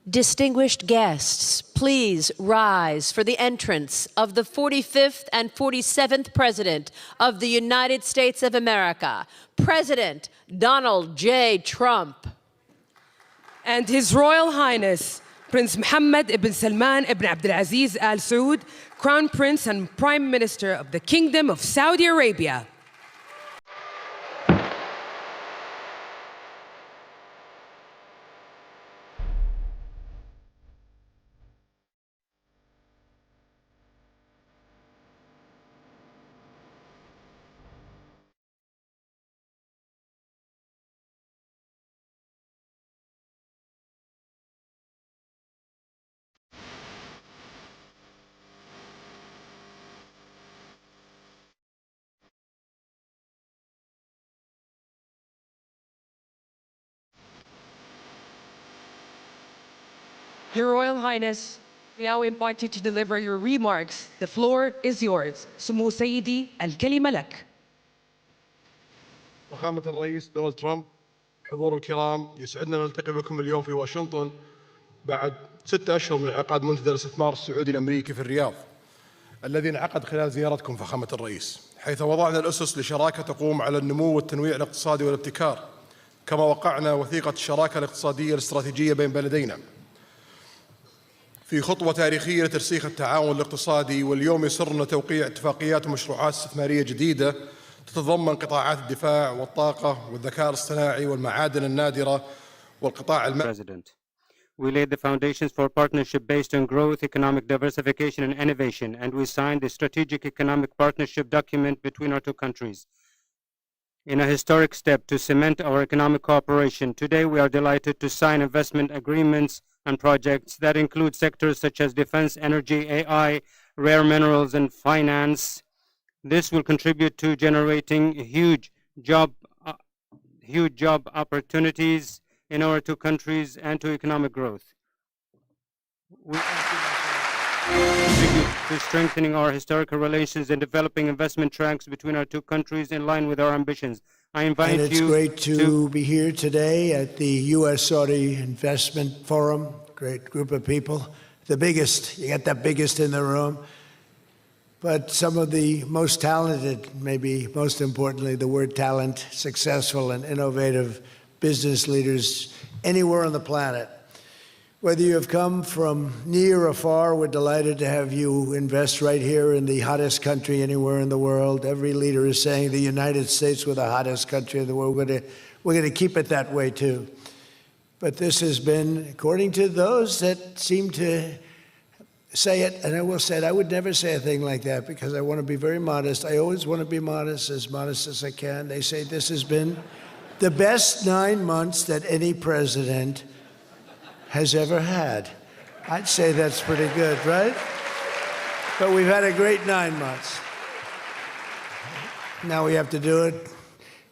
Distinguished guests, please rise for the entrance of the 45th and 47th President of the United States of America, President Donald J. Trump. And His Royal Highness, Prince Mohammed ibn Salman ibn Abdulaziz Al Saud, Crown Prince and Prime Minister of the Kingdom of Saudi Arabia. Your Royal Highness, we now invite you to deliver your remarks. The floor is yours. سمو سيدي الكلمة لك. فخامة الرئيس دونالد ترامب، حضور الكرام، يسعدنا نلتقي بكم اليوم في واشنطن بعد 6 أشهر من انعقاد منتدى الاستثمار السعودي الأمريكي في الرياض، الذي انعقد خلال زيارتكم فخامة الرئيس، حيث وضعنا الأسس لشراكة تقوم على النمو والتنويع الاقتصادي والابتكار، كما وقعنا وثيقة الشراكة الاقتصادية الاستراتيجية بين بلدينا في خطوة تاريخية لترسيخ التعاون الاقتصادي. واليوم يسرنا توقيع اتفاقيات ومشروعات استثمارية جديدة تتضمن قطاعات الدفاع والطاقة والذكاء الاصطناعي والمعادن النادرة والقطاع المالي. We laid the foundations for partnership based on growth, economic diversification, and innovation, and we signed the strategic economic partnership document between our two countries. In a historic step to cement our economic cooperation, today we are delighted to sign investment agreements and projects that include sectors such as defense, energy, AI, rare minerals, and finance. This will contribute to generating huge job opportunities in our two countries and to economic growth. We contribute to strengthening our historical relations and developing investment tracks between our two countries in line with our ambitions. I invite you. And it's great to be here today at the U.S.-Saudi Investment Forum. Great group of people. The biggest, you got the biggest in the room. But some of the most talented, maybe most importantly, the word talent, successful and innovative business leaders anywhere on the planet. Whether you have come from near or far, we're delighted to have you invest right here in the hottest country anywhere in the world. Every leader is saying the United States we're the hottest country in the world. We're going to keep it that way too. But this has been, according to those that seem to say it, and I will say it, I would never say a thing like that because I want to be very modest. I always want to be modest as I can. They say this has been the best 9 months that any president has ever had. I'd say that's pretty good, right? But we've had a great 9 months. Now we have to do it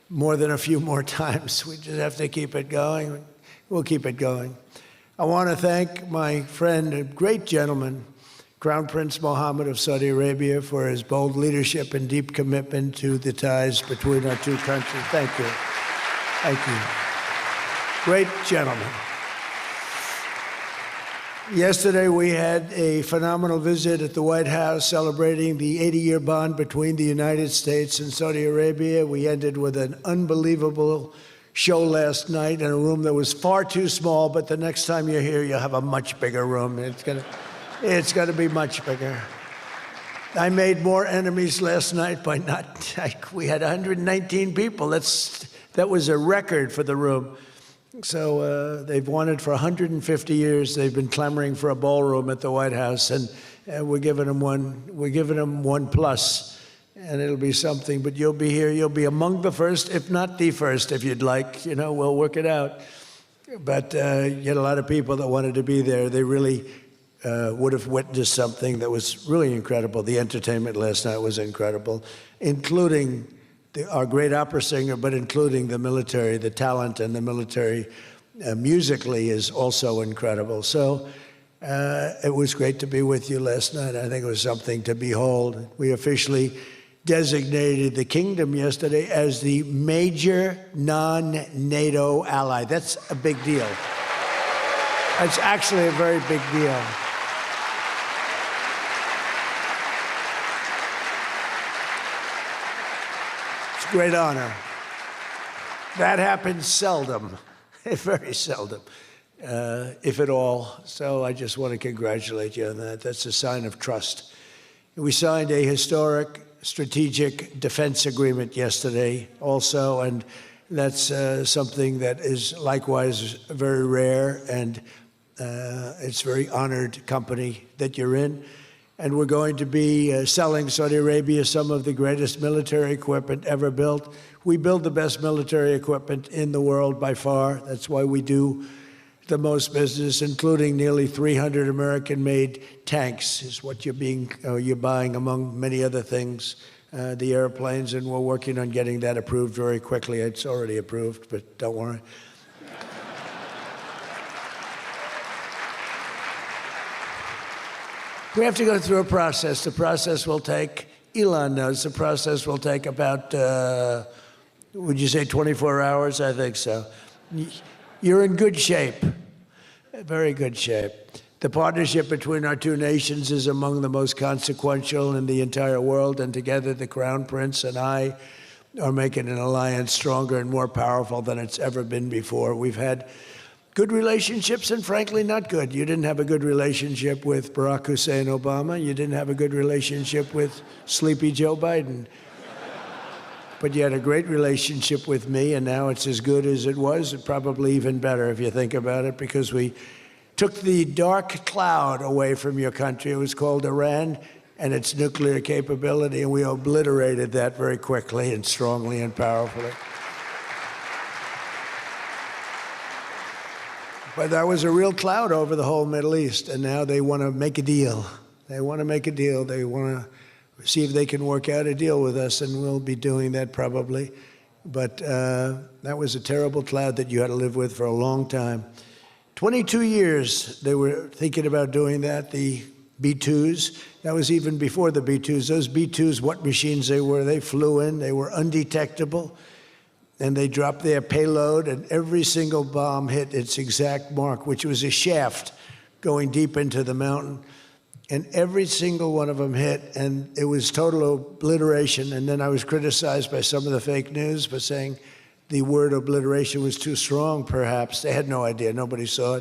more than a few more times. We just have to keep it going. We'll keep it going. I want to thank my friend, a great gentleman, Crown Prince Mohammed of Saudi Arabia, for his bold leadership and deep commitment to the ties between our two countries. Thank you. Thank you. Great gentleman. Yesterday, we had a phenomenal visit at the White House celebrating the 80-year bond between the United States and Saudi Arabia. We ended with an unbelievable show last night in a room that was far too small, but the next time you're here, you'll have a much bigger room. It's gonna be much bigger. I made more enemies last night by we had 119 people. That was a record for the room. So they've wanted for 150 years. They've been clamoring for a ballroom at the White House, and we're giving them one. We're giving them 1+, and it'll be something. But you'll be here. You'll be among the first, if not the first, if you'd like. You know, we'll work it out. But you had a lot of people that wanted to be there. They really would have witnessed something that was really incredible. The entertainment last night was incredible, including our great opera singer, but including the military. The talent and the military musically is also incredible. So it was great to be with you last night. I think it was something to behold. We officially designated the kingdom yesterday as the major non-NATO ally. That's a big deal. It's actually a very big deal. It's a great honor. That happens seldom, very seldom, if at all. So I just want to congratulate you on that. That's a sign of trust. We signed a historic strategic defense agreement yesterday also, and that's something that is likewise very rare, and it's a very honored company that you're in. And we're going to be selling Saudi Arabia some of the greatest military equipment ever built. We build the best military equipment in the world by far. That's why we do the most business, including nearly 300 American-made tanks, is what you're buying, among many other things, the airplanes, and we're working on getting that approved very quickly. It's already approved, but don't worry. We have to go through a process. The process will take, Elon knows, the process will take about, would you say 24 hours? I think so. You're in good shape, very good shape. The partnership between our two nations is among the most consequential in the entire world, and together the Crown Prince and I are making an alliance stronger and more powerful than it's ever been before. We've had good relationships and frankly not good. You didn't have a good relationship with Barack Hussein Obama. You didn't have a good relationship with sleepy Joe Biden. But you had a great relationship with me, and now it's as good as it was, and probably even better if you think about it, because we took the dark cloud away from your country. It was called Iran and its nuclear capability, and we obliterated that very quickly and strongly and powerfully. But that was a real cloud over the whole Middle East, and now they want to make a deal. They want to make a deal. They want to see if they can work out a deal with us, and we'll be doing that probably. But that was a terrible cloud that you had to live with for a long time. 22 years they were thinking about doing that, the B-2s. That was even before the B-2s. Those B-2s, what machines they were, they flew in, they were undetectable, and they dropped their payload, and every single bomb hit its exact mark, which was a shaft going deep into the mountain. And every single one of them hit, and it was total obliteration. And then I was criticized by some of the fake news for saying the word obliteration was too strong, perhaps. They had no idea. Nobody saw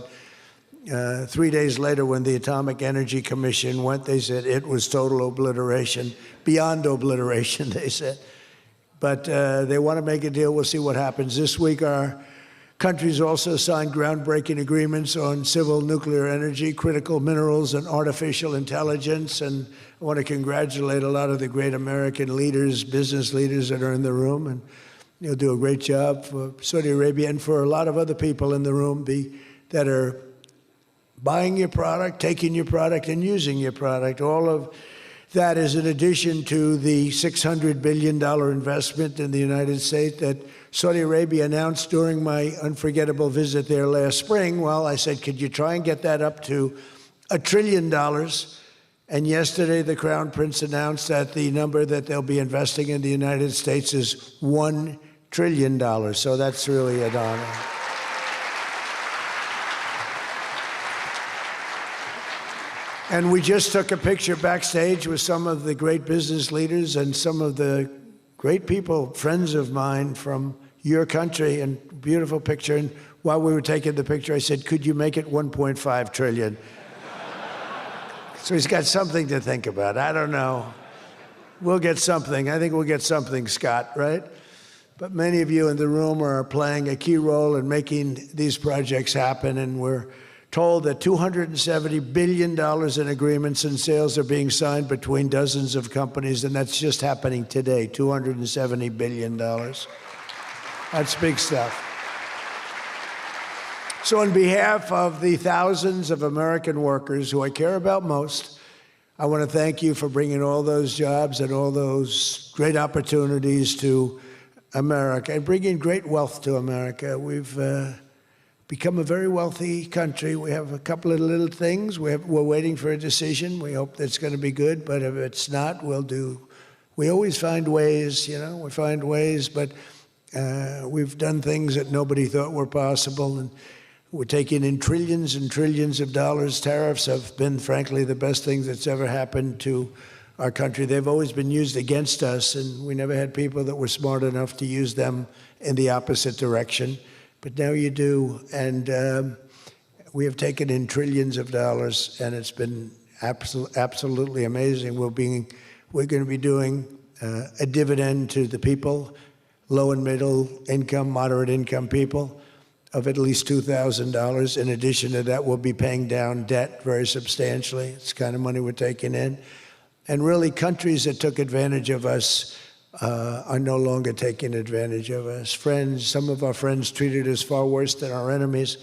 it. 3 days later, when the Atomic Energy Commission went, they said it was total obliteration, beyond obliteration, they said. But they want to make a deal. We'll see what happens. This week, our countries also signed groundbreaking agreements on civil nuclear energy, critical minerals, and artificial intelligence. And I want to congratulate a lot of the great American leaders, business leaders that are in the room. And you'll do a great job for Saudi Arabia and for a lot of other people in the room that are buying your product, taking your product, and using your product. All of that is in addition to the $600 billion investment in the United States that Saudi Arabia announced during my unforgettable visit there last spring. Well, I said, could you try and get that up to $1 trillion? And yesterday, the Crown Prince announced that the number that they'll be investing in the United States is $1 trillion. So that's really an honor. And we just took a picture backstage with some of the great business leaders and some of the great people, friends of mine from your country, and beautiful picture. And while we were taking the picture, I said, could you make it 1.5 trillion? So he's got something to think about. I don't know. We'll get something. I think we'll get something, Scott, right? But many of you in the room are playing a key role in making these projects happen, and we're told that $270 billion in agreements and sales are being signed between dozens of companies, and that's just happening today, $270 billion. That's big stuff. So on behalf of the thousands of American workers who I care about most, I want to thank you for bringing all those jobs and all those great opportunities to America and bringing great wealth to America. We've become a very wealthy country. We have a couple of little things. We're waiting for a decision. We hope that's going to be good, but if it's not, we always find ways, we find ways, but we've done things that nobody thought were possible, and We're taking in trillions and trillions of dollars. Tariffs have been, frankly, the best thing that's ever happened to our country. They've always been used against us, and we never had people that were smart enough to use them in the opposite direction. But now you do, and we have taken in trillions of dollars, and it's been absolutely amazing. We're going to be doing a dividend to the people, low and middle income, moderate income people, of at least $2,000. In addition to that, we'll be paying down debt very substantially. It's the kind of money we're taking in. And really, countries that took advantage of us are no longer taking advantage of us. Friends, some of our friends treated us far worse than our enemies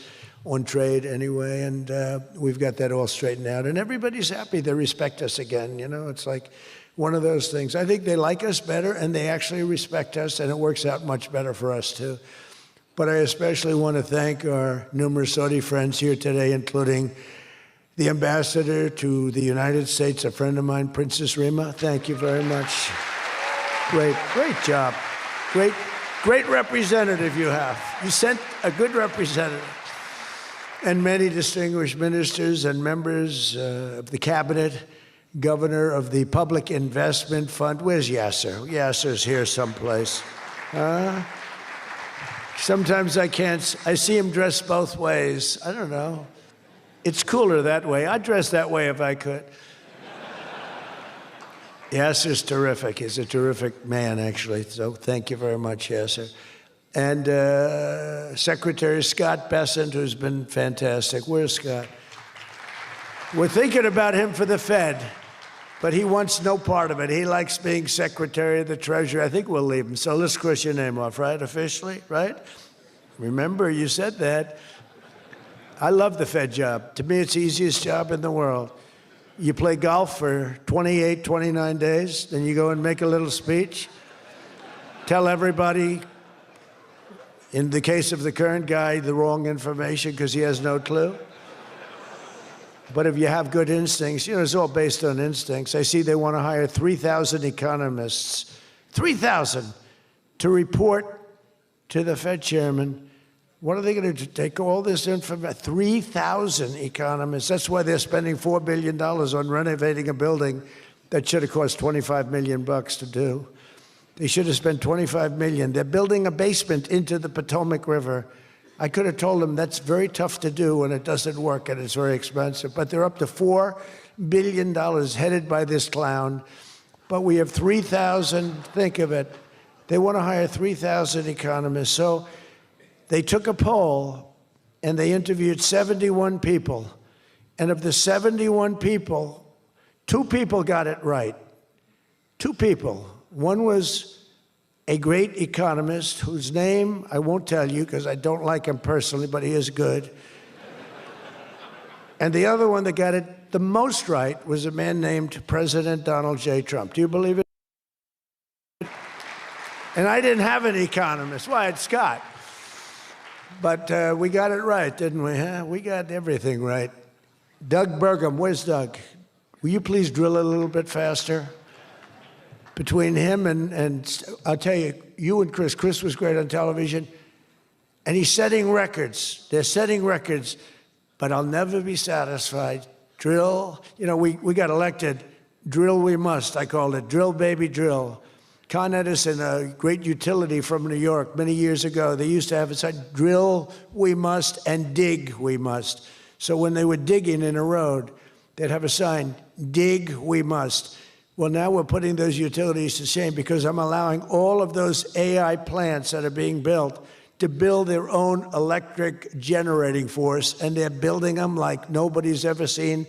on trade anyway, and we've got that all straightened out. And everybody's happy. They respect us again. You know, it's like one of those things. I think they like us better, and they actually respect us, and it works out much better for us, too. But I especially want to thank our numerous Saudi friends here today, including the ambassador to the United States, a friend of mine, Princess Rima. Thank you very much. Great job. Great representative you have. You sent a good representative. And many distinguished ministers and members of the cabinet, governor of the Public Investment Fund. Where's Yasser? Yasser's here someplace. Sometimes I see him dressed both ways. I don't know. It's cooler that way. I'd dress that way if I could. Yasser's terrific. He's a terrific man, actually. So thank you very much, Yasser. And Secretary Scott Bessent, who's been fantastic. Where's Scott? We're thinking about him for the Fed, but he wants no part of it. He likes being Secretary of the Treasury. I think we'll leave him. So let's cross your name off, right? Officially, right? Remember, you said that. I love the Fed job. To me, it's the easiest job in the world. You play golf for 28, 29 days, then you go and make a little speech, tell everybody, in the case of the current guy, the wrong information because he has no clue. But if you have good instincts, you know, it's all based on instincts. I see they want to hire 3,000 economists, 3,000, to report to the Fed chairman. What are they going to do? Take all this information? 3,000 economists. That's why they're spending $4 billion on renovating a building that should have cost $25 million to do. They should have spent $25 million. They're building a basement into the Potomac River. I could have told them that's very tough to do and it doesn't work and it's very expensive. But they're up to $4 billion headed by this clown. But we have 3,000, think of it. They want to hire 3,000 economists. So they took a poll and they interviewed 71 people. And of the 71 people, 2 people got it right. 2 people. One was a great economist whose name I won't tell you because I don't like him personally, but he is good. And the other one that got it the most right was a man named President Donald J. Trump. Do you believe it? And I didn't have an economist. Well, I had Scott. But we got it right, didn't we? Huh? We got everything right. Doug Burgum, where's Doug? Will you please drill a little bit faster? Between him and I'll tell you, you and Chris was great on television, and he's setting records. They're setting records, but I'll never be satisfied. Drill, you know, we got elected. Drill we must, I called it. Drill, baby, drill. Con Edison, a great utility from New York many years ago, they used to have it said, drill we must and dig we must. So when they were digging in a road, they'd have a sign, dig we must. Well, now we're putting those utilities to shame because I'm allowing all of those AI plants that are being built to build their own electric generating force, and they're building them like nobody's ever seen,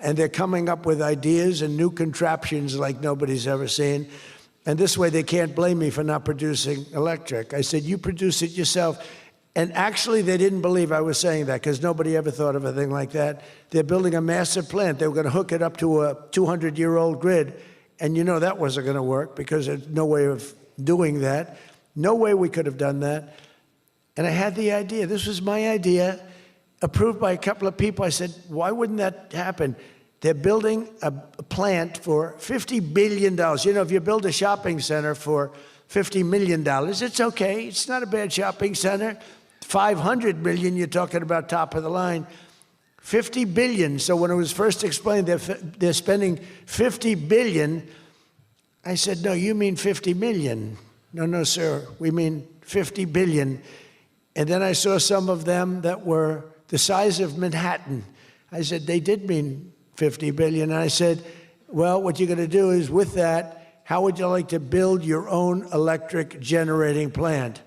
and they're coming up with ideas and new contraptions like nobody's ever seen. And this way they can't blame me for not producing electric. I said, you produce it yourself. And actually, they didn't believe I was saying that because nobody ever thought of a thing like that. They're building a massive plant. They were going to hook it up to a 200-year-old grid. And you know that wasn't going to work because there's no way of doing that. No way we could have done that. And I had the idea. This was my idea, approved by a couple of people. I said, why wouldn't that happen? They're building a plant for $50 billion. You know, if you build a shopping center for $50 million, it's okay. It's not a bad shopping center. 500 million, you're talking about top of the line. 50 billion. So when it was first explained they're spending 50 billion, I said, no, you mean 50 million. No, sir, we mean 50 billion. And then I saw some of them that were the size of Manhattan. I said, they did mean 50 billion. And I said, well, what you're going to do is with that, how would you like to build your own electric generating plant?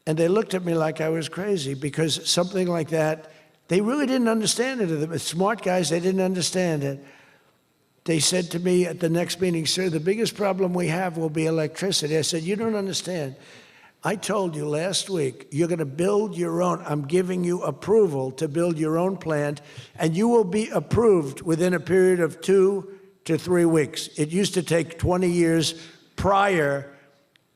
And they looked at me like I was crazy, because something like that, they really didn't understand it. The smart guys, they didn't understand it. They said to me at the next meeting, sir, the biggest problem we have will be electricity. I said, you don't understand. I told you last week, you're going to build your own. I'm giving you approval to build your own plant, and you will be approved within a period of 2 to 3 weeks. It used to take 20 years prior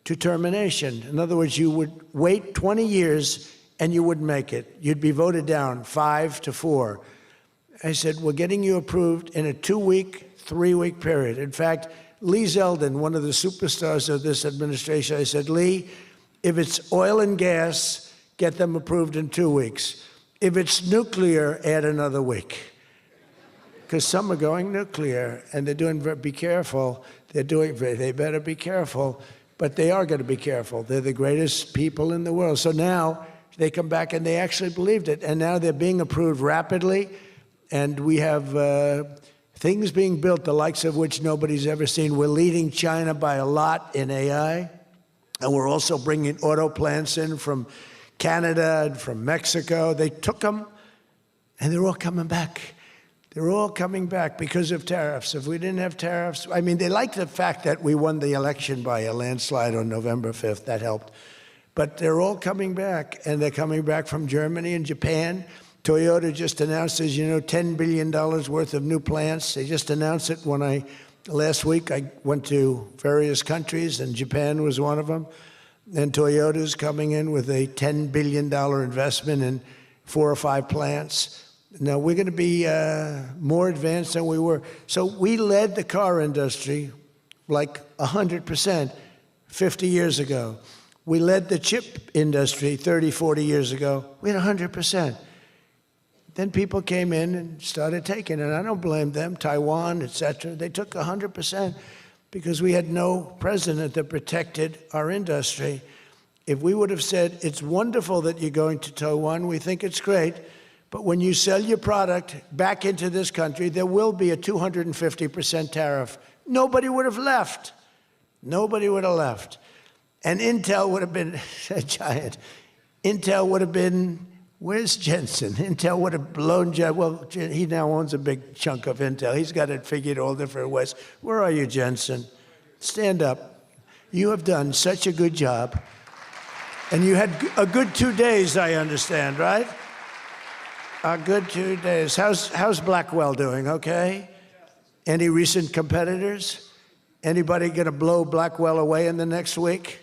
to termination. In other words, you would wait 20 years and you wouldn't make it. You'd be voted down 5 to 4. I said, we're getting you approved in a 2-week, 3-week period. In fact, Lee Zeldin, one of the superstars of this administration, I said, Lee, if it's oil and gas, get them approved in 2 weeks. If it's nuclear, add another week. Because some are going nuclear, and they're doing, be careful, they better be careful, but they are going to be careful. They're the greatest people in the world. So now they come back and they actually believed it, and now they're being approved rapidly, and we have things being built, the likes of which nobody's ever seen. We're leading China by a lot in AI, and we're also bringing auto plants in from Canada and from Mexico. They took them, and they're all coming back. They're all coming back because of tariffs. If we didn't have tariffs, I mean, they like the fact that we won the election by a landslide on November 5th. That helped. But they're all coming back, and they're coming back from Germany and Japan. Toyota just announced, as you know, $10 billion worth of new plants. They just announced it last week I went to various countries, and Japan was one of them. And Toyota's coming in with a $10 billion investment in 4 or 5 plants. Now, we're going to be more advanced than we were. So we led the car industry like 100% 50 years ago. We led the chip industry 30, 40 years ago. We had 100%. Then people came in and started taking it. I don't blame them. Taiwan, et cetera. They took 100% because we had no president that protected our industry. If we would have said, it's wonderful that you're going to Taiwan, we think it's great, but when you sell your product back into this country, there will be a 250% tariff. Nobody would have left. Nobody would have left. And Intel would have been a giant. Intel would have been, where's Jensen? Intel would have blown, well, he now owns a big chunk of Intel. He's got it figured all different ways. Where are you, Jensen? Stand up. You have done such a good job. And you had a good 2 days, I understand, right? A good 2 days. How's Blackwell doing, okay? Any recent competitors? Anybody going to blow Blackwell away in the next week?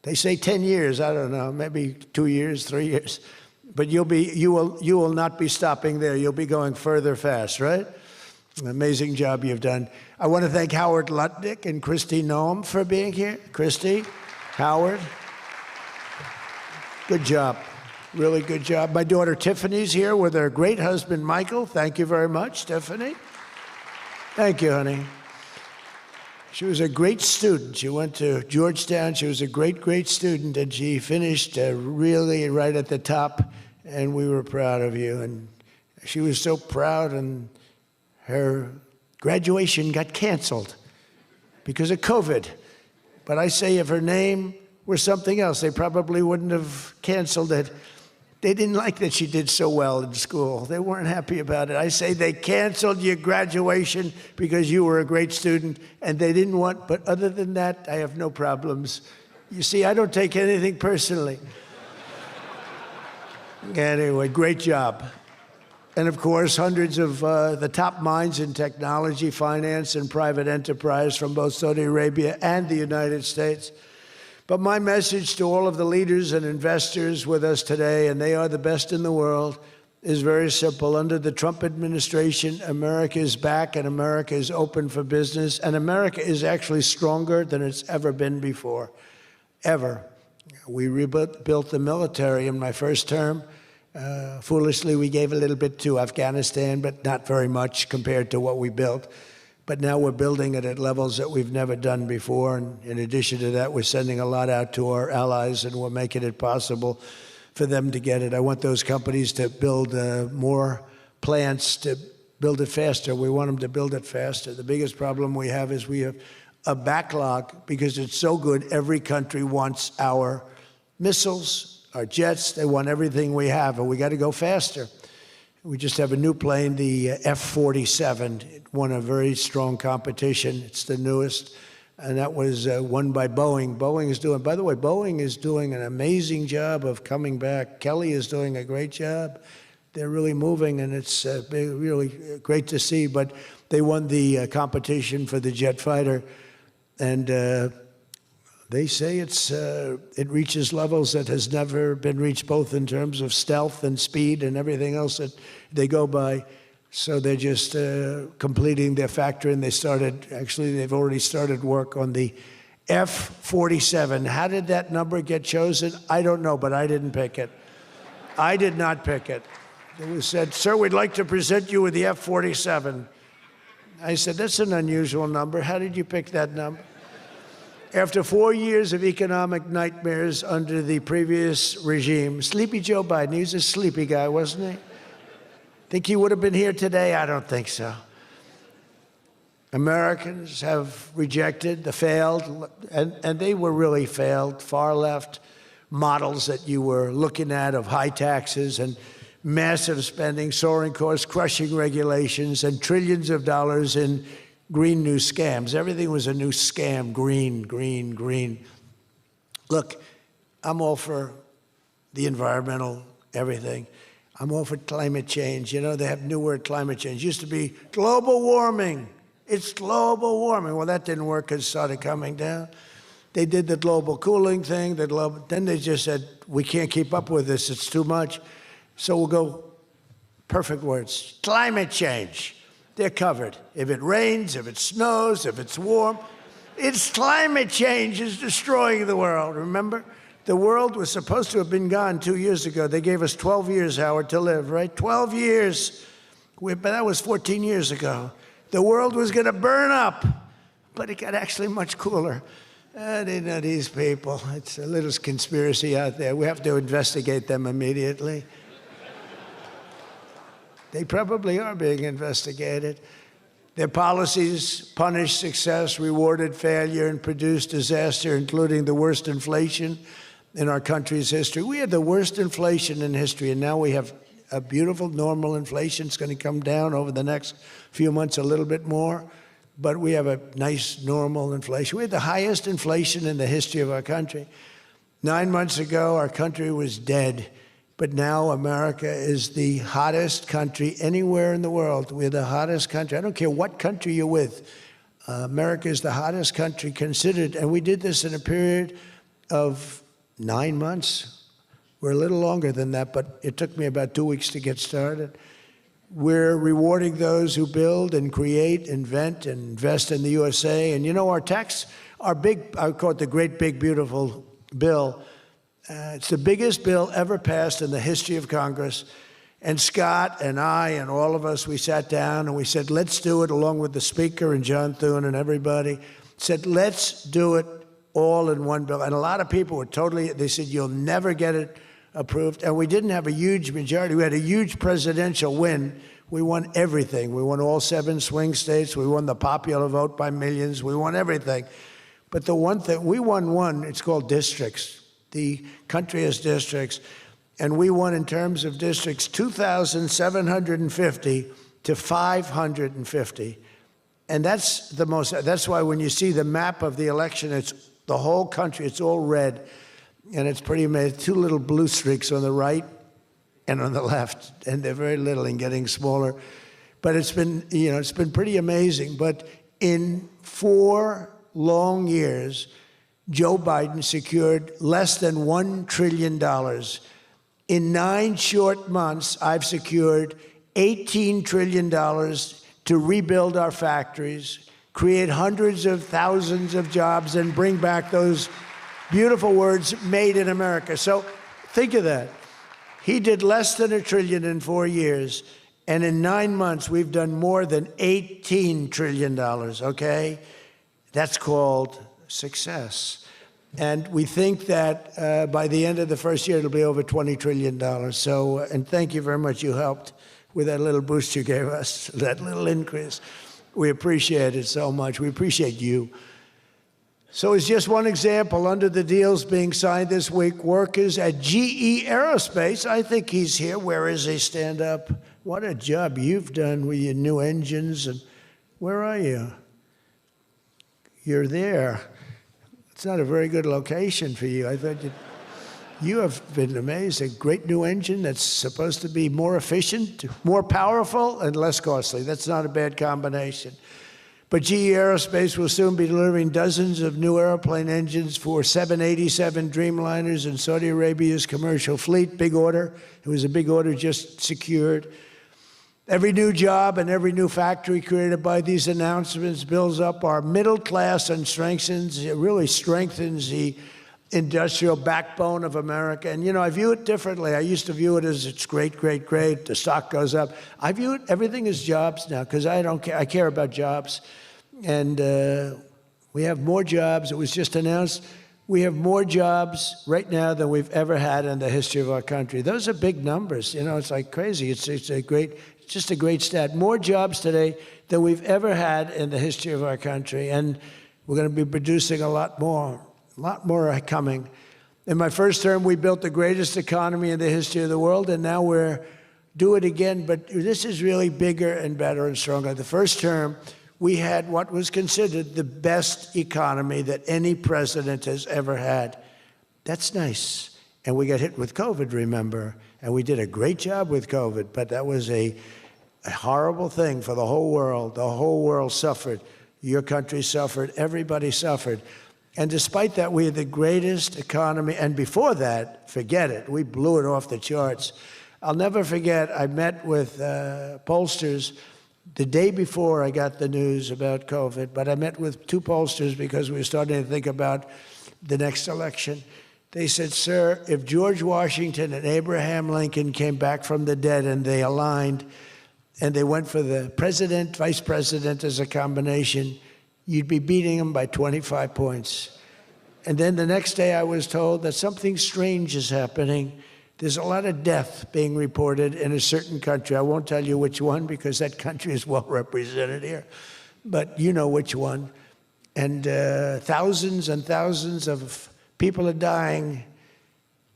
They say 10 years, I don't know, maybe 2 years, 3 years. But you will not be stopping there. You'll be going further fast, right? An amazing job you've done. I want to thank Howard Lutnick and Christy Noem for being here. Christy, Howard, good job. Really good job. My daughter Tiffany's here with her great husband, Michael. Thank you very much, Tiffany. Thank you, honey. She was a great student. She went to Georgetown. She was a great, great student, and she finished really right at the top, and we were proud of you. And she was so proud, and her graduation got canceled because of COVID. But I say if her name were something else, they probably wouldn't have canceled it. They didn't like that she did so well in school. They weren't happy about it. I say they canceled your graduation because you were a great student, and they didn't want, but other than that, I have no problems. You see, I don't take anything personally. Anyway, great job. And of course, hundreds of the top minds in technology, finance, and private enterprise from both Saudi Arabia and the United States. But my message to all of the leaders and investors with us today, and they are the best in the world, is very simple. Under the Trump administration, America is back and America is open for business, and America is actually stronger than it's ever been before, ever. We rebuilt the military in my first term. Foolishly, we gave a little bit to Afghanistan, but not very much compared to what we built. But now we're building it at levels that we've never done before. And in addition to that, we're sending a lot out to our allies, and we're making it possible for them to get it. I want those companies to build more plants, to build it faster. We want them to build it faster. The biggest problem we have is we have a backlog because it's so good. Every country wants our missiles, our jets. They want everything we have, and we got to go faster. We just have a new plane, the F-47. It won a very strong competition. It's the newest, and that was won by Boeing. By the way, Boeing is doing an amazing job of coming back. Kelly is doing a great job. They're really moving, and it's really great to see. But they won the competition for the jet fighter, and they say it reaches levels that has never been reached, both in terms of stealth and speed and everything else that they go by. So they're just completing their factory, and they've already started work on the F-47. How did that number get chosen? I don't know, but I didn't pick it. I did not pick it. It was said, "Sir, we'd like to present you with the F-47. I said, "That's an unusual number. How did you pick that number?" After 4 years of economic nightmares under the previous regime, sleepy Joe Biden, he was a sleepy guy, wasn't he? Think he would have been here today? I don't think so. Americans have rejected the failed, and they were really failed, far left models that you were looking at of high taxes and massive spending, soaring costs, crushing regulations, and trillions of dollars in green new scams. Everything was a new scam, green, green, green. Look, I'm all for the environmental everything. I'm all for climate change. You know, they have new word, climate change. It used to be global warming. It's global warming. Well, that didn't work because it started coming down. They did the global cooling thing. Then they just said, we can't keep up with this. It's too much. So we'll go, perfect words, climate change. They're covered. If it rains, if it snows, if it's warm, it's climate change is destroying the world, remember? The world was supposed to have been gone 2 years ago. They gave us 12 years, Howard, to live, right? 12 years. But that was 14 years ago. The world was going to burn up, but it got actually much cooler. They know these people. It's a little conspiracy out there. We have to investigate them immediately. They probably are being investigated. Their policies punished success, rewarded failure, and produced disaster, including the worst inflation in our country's history. We had the worst inflation in history, and now we have a beautiful normal inflation. It's going to come down over the next few months a little bit more, but we have a nice normal inflation. We had the highest inflation in the history of our country. 9 months ago, our country was dead. But now America is the hottest country anywhere in the world. We're the hottest country. I don't care what country you're with. America is the hottest country considered. And we did this in a period of 9 months. We're a little longer than that, but it took me about 2 weeks to get started. We're rewarding those who build and create, invent, and invest in the USA. And you know, our I call it the great, big, beautiful bill. It's the biggest bill ever passed in the history of Congress. And Scott and I and all of us, we sat down and we said, let's do it, along with the Speaker and John Thune and everybody, said, let's do it all in one bill. And a lot of people were they said, you'll never get it approved. And we didn't have a huge majority. We had a huge presidential win. We won everything. We won all 7 swing states. We won the popular vote by millions. We won everything. But the one thing, we won one, it's called districts. The country has districts, and we won in terms of districts 2,750 to 550. And that's why when you see the map of the election, it's the whole country, it's all red, and it's pretty amazing. 2 little blue streaks on the right and on the left, and they're very little and getting smaller. But it's been pretty amazing. But in 4 long years, Joe Biden secured less than $1 trillion. In 9 short months, I've secured $18 trillion to rebuild our factories, create hundreds of thousands of jobs, and bring back those Beautiful words, made in America. So think of that. He did less than $1 trillion in 4 years, and in 9 months, we've done more than $18 trillion, okay? That's called success. And we think that by the end of the first year, it'll be over $20 trillion. So, and thank you very much. You helped with that little boost you gave us, that little increase. We appreciate it so much. We appreciate you. So as just one example, under the deals being signed this week, workers at GE Aerospace, I think he's here. Where is he? Stand up. What a job you've done with your new engines. And where are you? You're there. It's not a very good location for you. I thought you have been amazing. Great new engine that's supposed to be more efficient, more powerful, and less costly. That's not a bad combination. But GE Aerospace will soon be delivering dozens of new airplane engines for 787 Dreamliners in Saudi Arabia's commercial fleet. Big order. It was a big order just secured. Every new job and every new factory created by these announcements builds up our middle class and really strengthens the industrial backbone of America. And, you know, I view it differently. I used to view it as it's great, great, great. The stock goes up. I view it, everything as jobs now because I don't care. I care about jobs. And we have more jobs. It was just announced. We have more jobs right now than we've ever had in the history of our country. Those are big numbers. You know, it's like crazy. It's just a great stat. More jobs today than we've ever had in the history of our country. And we're going to be producing a lot more are coming. In my first term, we built the greatest economy in the history of the world, and now we're do it again, but this is really bigger and better and stronger. The first term, we had what was considered the best economy that any president has ever had. That's nice. And we got hit with COVID, remember, and we did a great job with COVID, but that was a horrible thing for the whole world. The whole world suffered. Your country suffered. Everybody suffered. And despite that, we had the greatest economy. And before that, forget it. We blew it off the charts. I'll never forget, I met with pollsters the day before I got the news about COVID, but I met with 2 pollsters because we were starting to think about the next election. They said, sir, if George Washington and Abraham Lincoln came back from the dead and they aligned and they went for the president, vice president as a combination, you'd be beating them by 25 points. And then the next day I was told that something strange is happening. There's a lot of death being reported in a certain country. I won't tell you which one because that country is well represented here, but you know which one. And thousands and thousands of people are dying.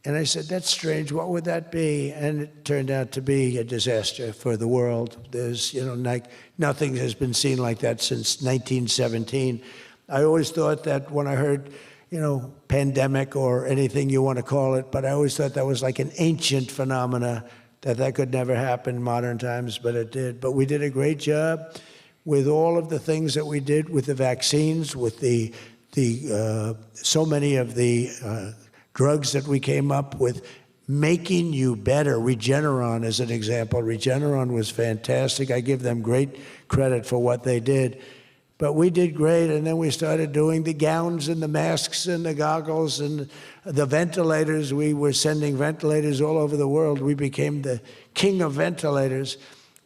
And I said, that's strange. What would that be? And it turned out to be a disaster for the world. There's, you know, like nothing has been seen like that since 1917. I always thought that when I heard, you know, pandemic or anything you want to call it, but I always thought that was like an ancient phenomena, that could never happen in modern times, but it did. But we did a great job with all of the things that we did with the vaccines, with the so many of the drugs that we came up with, making you better. Regeneron is an example. Regeneron was fantastic. I give them great credit for what they did. But we did great, and then we started doing the gowns and the masks and the goggles and the ventilators. We were sending ventilators all over the world. We became the king of ventilators.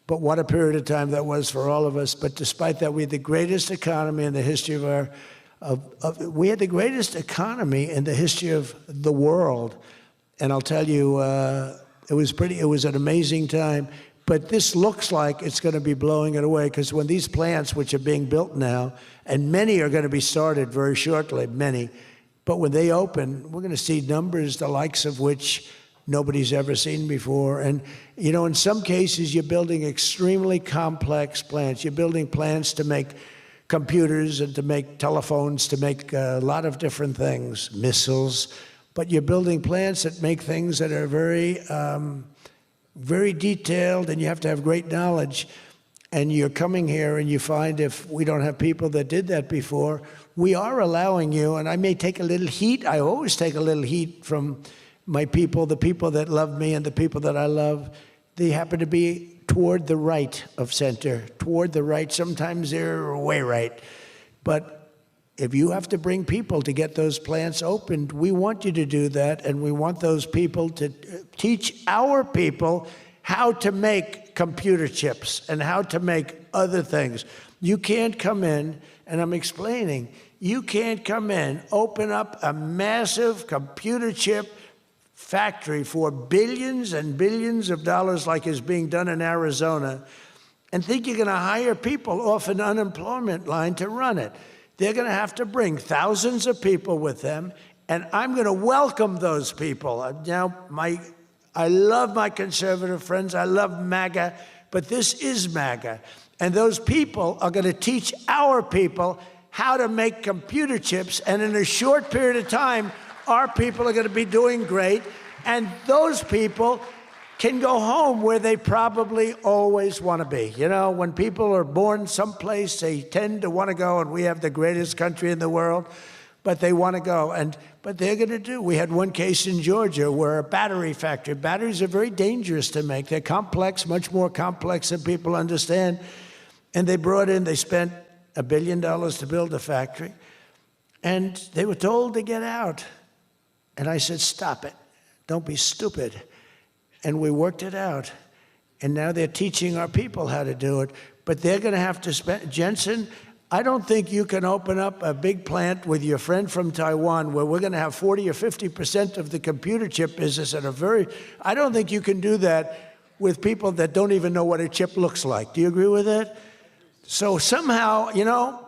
But what a period of time that was for all of us. But despite that, we had the greatest economy in the history of our we had the greatest economy in the history of the world. And I'll tell you, it was an amazing time. But this looks like it's going to be blowing it away, because when these plants, which are being built now, and many are going to be started very shortly, many, but when they open, we're going to see numbers the likes of which nobody's ever seen before. And, you know, in some cases, you're building extremely complex plants. You're building plants to make computers and to make telephones, to make a lot of different things, missiles. But you're building plants that make things that are very, very detailed, and you have to have great knowledge. And you're coming here and you find, if we don't have people that did that before, we are allowing you, and I may take a little heat. I always take a little heat from my people, the people that love me and the people that I love. They happen to be toward the right of center, toward the right. Sometimes they're way right. But if you have to bring people to get those plants opened, we want you to do that, and we want those people to teach our people how to make computer chips and how to make other things. You can't come in, and I'm explaining, you can't come in, open up a massive computer chip factory for billions and billions of dollars like is being done in Arizona, and think you're going to hire people off an unemployment line to run it. They're going to have to bring thousands of people with them, and I'm going to welcome those people. Now, I love my conservative friends. I love MAGA, but this is MAGA. And those people are going to teach our people how to make computer chips, and in a short period of time, our people are going to be doing great, and those people can go home where they probably always want to be. You know, when people are born someplace, they tend to want to go, and we have the greatest country in the world, but they want to go. But they're going to do. We had one case in Georgia where a battery factory, batteries are very dangerous to make. They're complex, much more complex than people understand. And they spent $1 billion to build a factory, and they were told to get out. And I said, stop it. Don't be stupid. And we worked it out. And now they're teaching our people how to do it. But they're going to have to spend, Jensen, I don't think you can open up a big plant with your friend from Taiwan where we're going to have 40 or 50% of the computer chip business at I don't think you can do that with people that don't even know what a chip looks like. Do you agree with that? So somehow, you know,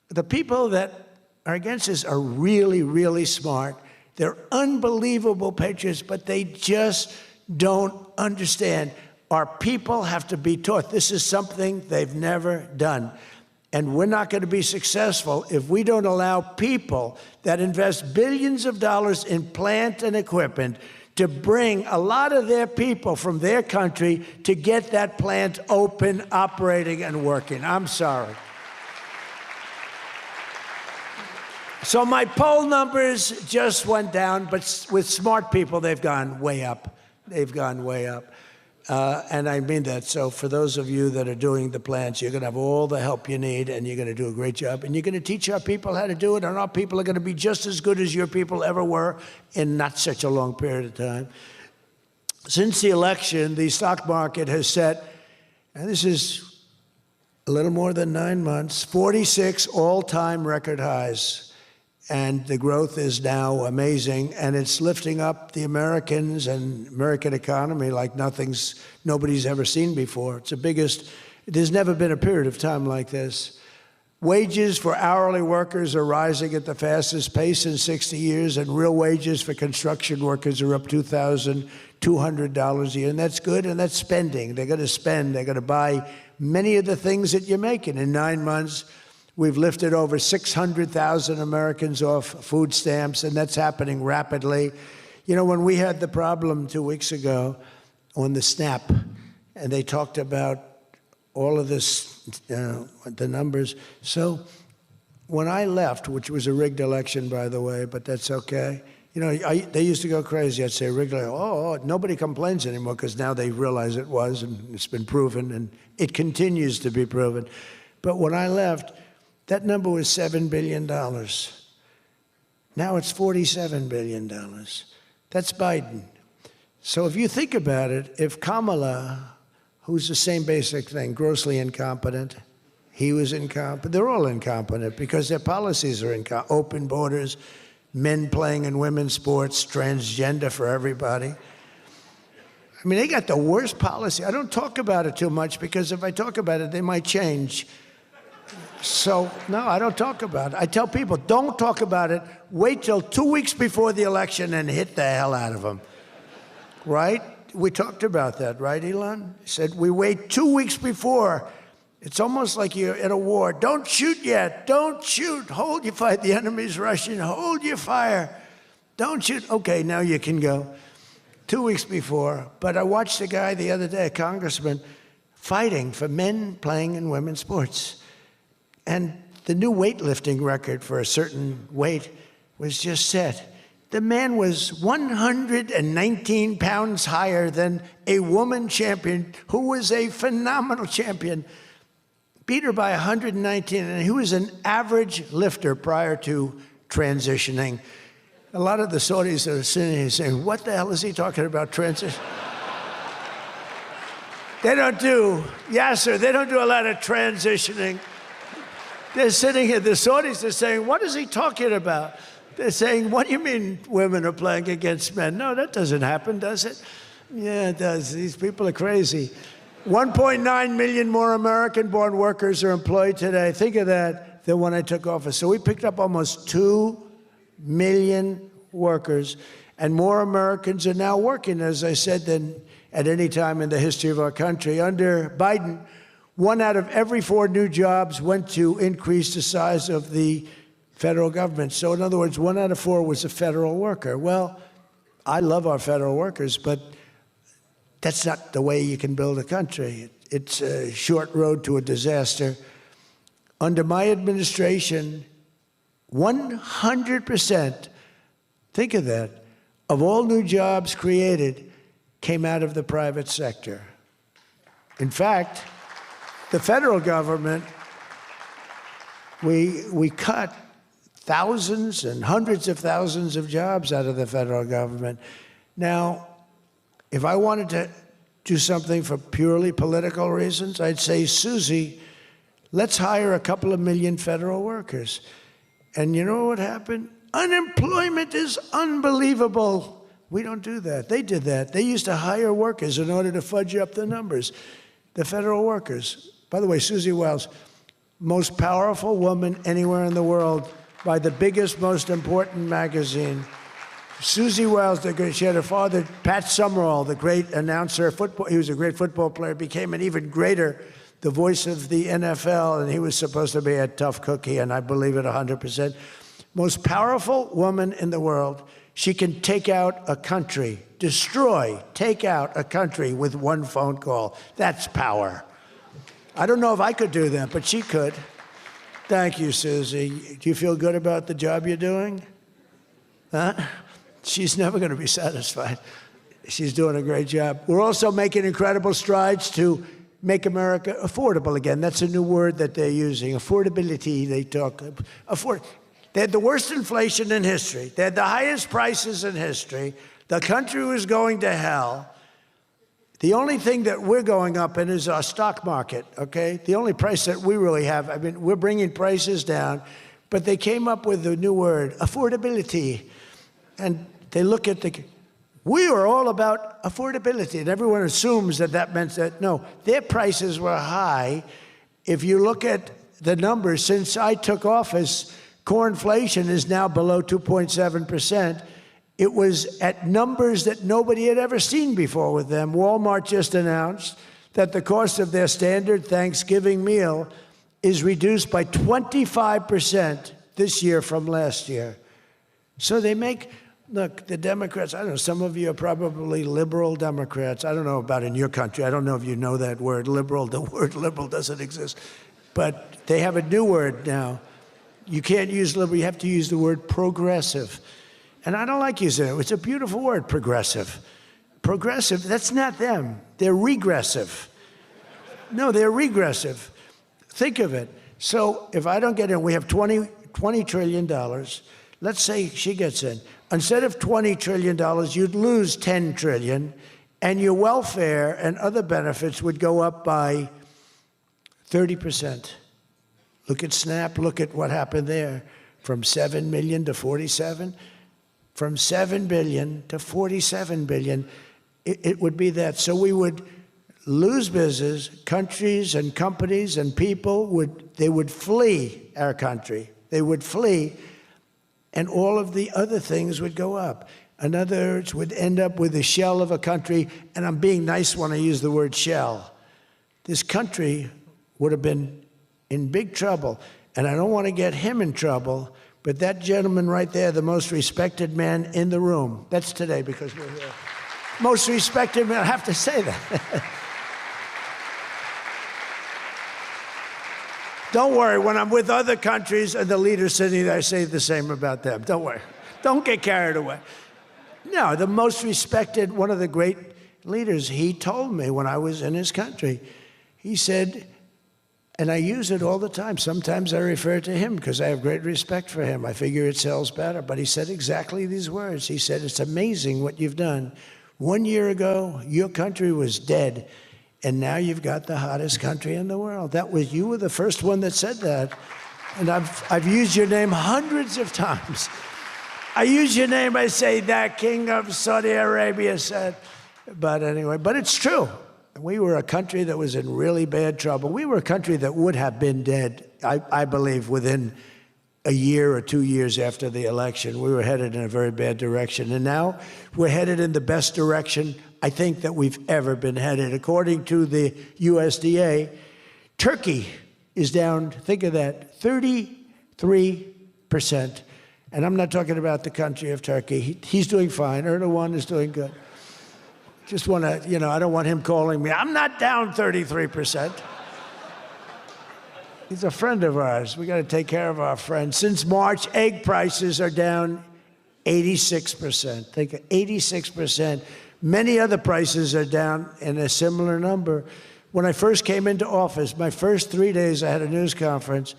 the people that are against this are really, really smart. They're unbelievable patriots, but they just don't understand. Our people have to be taught. This is something they've never done. And we're not going to be successful if we don't allow people that invest billions of dollars in plant and equipment to bring a lot of their people from their country to get that plant open, operating, and working. I'm sorry. So my poll numbers just went down, but with smart people, they've gone way up. They've gone way up. And I mean that. So for those of you that are doing the plans, you're going to have all the help you need, and you're going to do a great job. And you're going to teach our people how to do it, and our people are going to be just as good as your people ever were in not such a long period of time. Since the election, the stock market has set, and this is a little more than 9 months, 46 all-time record highs. And the growth is now amazing, and it's lifting up the Americans and American economy like nobody's ever seen before. It's the biggest, there's never been a period of time like this. Wages for hourly workers are rising at the fastest pace in 60 years, and real wages for construction workers are up $2,200 a year, and that's good, and that's spending. They're going to spend, they're going to buy many of the things that you're making. In 9 months, we've lifted over 600,000 Americans off food stamps, and that's happening rapidly. You know, when we had the problem 2 weeks ago on the SNAP, and they talked about all of this, the numbers. So when I left, which was a rigged election, by the way, but that's okay. You know, they used to go crazy. I'd say rigged election. Oh, nobody complains anymore because now they realize it was, and it's been proven, and it continues to be proven. But when I left, that number was $7 billion. Now it's $47 billion. That's Biden. So if you think about it, if Kamala, who's the same basic thing, grossly incompetent, he was incompetent, they're all incompetent because their policies are incompetent. Open borders, men playing in women's sports, transgender for everybody. I mean, they got the worst policy. I don't talk about it too much because if I talk about it, they might change. So, no, I don't talk about it. I tell people, don't talk about it. Wait till 2 weeks before the election and hit the hell out of them. Right? We talked about that, right, Elon? He said, we wait 2 weeks before. It's almost like you're in a war. Don't shoot yet. Don't shoot. Hold your fire. The enemy's rushing. Hold your fire. Don't shoot. Okay, now you can go. 2 weeks before. But I watched a guy the other day, a congressman, fighting for men playing in women's sports. And the new weightlifting record for a certain weight was just set. The man was 119 pounds higher than a woman champion who was a phenomenal champion. beat her by 119, and he was an average lifter prior to transitioning. A lot of the Saudis that are sitting here saying, what the hell is he talking about, transition? They don't do a lot of transitioning. They're sitting here, the Saudis are saying, what is he talking about? They're saying, what do you mean women are playing against men? No, that doesn't happen, does it? Yeah, it does. These people are crazy. 1.9 million more American-born workers are employed today. Think of that, than when I took office. So we picked up almost 2 million workers, and more Americans are now working, as I said, than at any time in the history of our country. Under Biden, 1 out of every 4 new jobs went to increase the size of the federal government. So in other words, 1 out of 4 was a federal worker. Well, I love our federal workers, but that's not the way you can build a country. It's a short road to a disaster. Under my administration, 100%, think of that, of all new jobs created came out of the private sector. In fact, the federal government, we cut thousands and hundreds of thousands of jobs out of the federal government. Now, if I wanted to do something for purely political reasons, I'd say, Susie, let's hire a couple of million federal workers. And you know what happened? Unemployment is unbelievable. We don't do that. They did that. They used to hire workers in order to fudge up the numbers. The federal workers. By the way, Susie Wiles, most powerful woman anywhere in the world by the biggest, most important magazine. Susie Wiles, she had her father, Pat Summerall, the great announcer, football. He was a great football player, became an even greater, the voice of the NFL, and he was supposed to be a tough cookie, and I believe it 100%. Most powerful woman in the world. She can take out a country, take out a country with 1 phone call. That's power. I don't know if I could do that, but she could. Thank you, Susie. Do you feel good about the job you're doing? Huh? She's never going to be satisfied. She's doing a great job. We're also making incredible strides to make America affordable again. That's a new word that they're using. Affordability, they talk. They had the worst inflation in history. They had the highest prices in history. The country was going to hell. The only thing that we're going up in is our stock market, okay? The only price that we really have, I mean, we're bringing prices down, but they came up with a new word, affordability. And they look at we are all about affordability, and everyone assumes that that meant that, no, their prices were high. If you look at the numbers, since I took office, core inflation is now below 2.7%. It was at numbers that nobody had ever seen before with them. Walmart just announced that the cost of their standard Thanksgiving meal is reduced by 25% this year from last year. So they make, look, the Democrats, I don't know, some of you are probably liberal Democrats. I don't know about in your country. I don't know if you know that word, liberal. The word liberal doesn't exist. But they have a new word now. You can't use liberal, you have to use the word progressive. And I don't like using it. It's a beautiful word, progressive. Progressive, that's not them. They're regressive. No, they're regressive. Think of it. So if I don't get in, we have $20 trillion. Let's say she gets in. Instead of $20 trillion, you'd lose $10 trillion, and your welfare and other benefits would go up by 30%. Look at SNAP, look at what happened there. From 7 million to 47, from 7 billion to 47 billion, it would be that. So we would lose business, countries and companies and people would flee our country. They would flee, and all of the other things would go up. In other words, would end up with a shell of a country, and I'm being nice when I use the word shell. This country would have been in big trouble, and I don't want to get him in trouble, but that gentleman right there, the most respected man in the room, that's today because we're here. Most respected man, I have to say that. Don't worry, when I'm with other countries and the leaders sitting there, I say the same about them. Don't worry. Don't get carried away. No, the most respected, one of the great leaders, he told me when I was in his country, he said, And I use it all the time. Sometimes I refer to him because I have great respect for him. I figure it sells better. But he said exactly these words. He said, it's amazing what you've done. 1 year ago, your country was dead, and now you've got the hottest country in the world. You were the first one that said that. And I've used your name hundreds of times. I use your name, I say, that King of Saudi Arabia said. But anyway, but it's true. We were a country that was in really bad trouble. We were a country that would have been dead, I believe, within a year or 2 years after the election. We were headed in a very bad direction. And now we're headed in the best direction, I think, that we've ever been headed. According to the USDA, Turkey is down, think of that, 33%. And I'm not talking about the country of Turkey. He's doing fine. Erdogan is doing good. Just want to, I don't want him calling me. I'm not down 33%. He's a friend of ours. We got to take care of our friends. Since March, egg prices are down 86%. Think of 86%. Many other prices are down in a similar number. When I first came into office, my first 3 days, I had a news conference,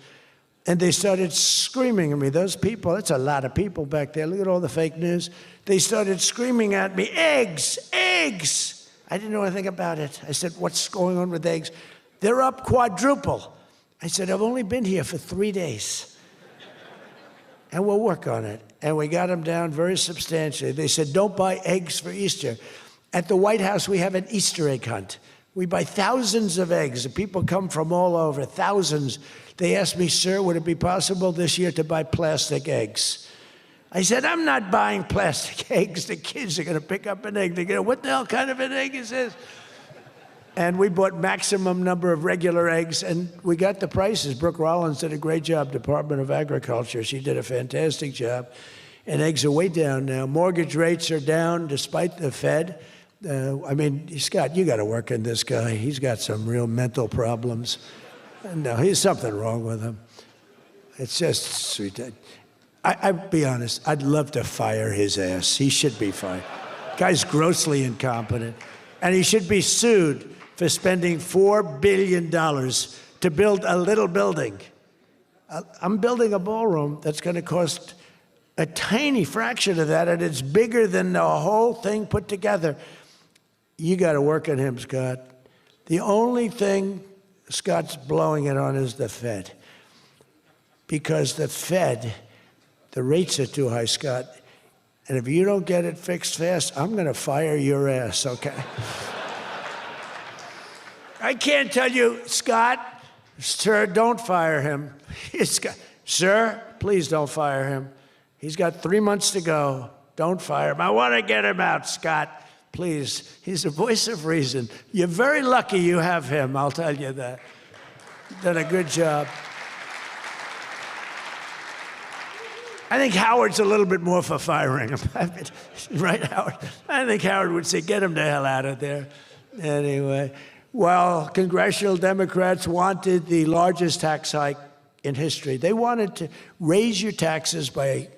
and they started screaming at me. Those people, that's a lot of people back there. Look at all the fake news. They started screaming at me, eggs, eggs. I didn't know anything about it. I said, what's going on with eggs? They're up quadruple. I said, I've only been here for 3 days. And we'll work on it. And we got them down very substantially. They said, don't buy eggs for Easter. At the White House, we have an Easter egg hunt. We buy thousands of eggs. The people come from all over, thousands. They asked me, sir, would it be possible this year to buy plastic eggs? I said, I'm not buying plastic eggs. The kids are going to pick up an egg. They're going to, what the hell kind of an egg is this? And we bought maximum number of regular eggs, and we got the prices. Brooke Rollins did a great job, Department of Agriculture. She did a fantastic job. And eggs are way down now. Mortgage rates are down despite the Fed. Scott, you got to work in this guy. He's got some real mental problems. No, there's something wrong with him. It's just sweet. I'd be honest, I'd love to fire his ass. He should be fired. Guy's grossly incompetent. And he should be sued for spending $4 billion to build a little building. I'm building a ballroom that's going to cost a tiny fraction of that, and it's bigger than the whole thing put together. You got to work on him, Scott. The only thing Scott's blowing it on is the Fed. Because the Fed, the rates are too high, Scott. And if you don't get it fixed fast, I'm going to fire your ass, okay? I can't tell you, Scott, sir, don't fire him. Sir, please don't fire him. He's got 3 months to go. Don't fire him. I want to get him out, Scott. Please. He's the voice of reason. You're very lucky you have him, I'll tell you that. You've done a good job. I think Howard's a little bit more for firing him. Right, Howard? I think Howard would say, get him the hell out of there. Anyway, well, congressional Democrats wanted the largest tax hike in history. They wanted to raise your taxes by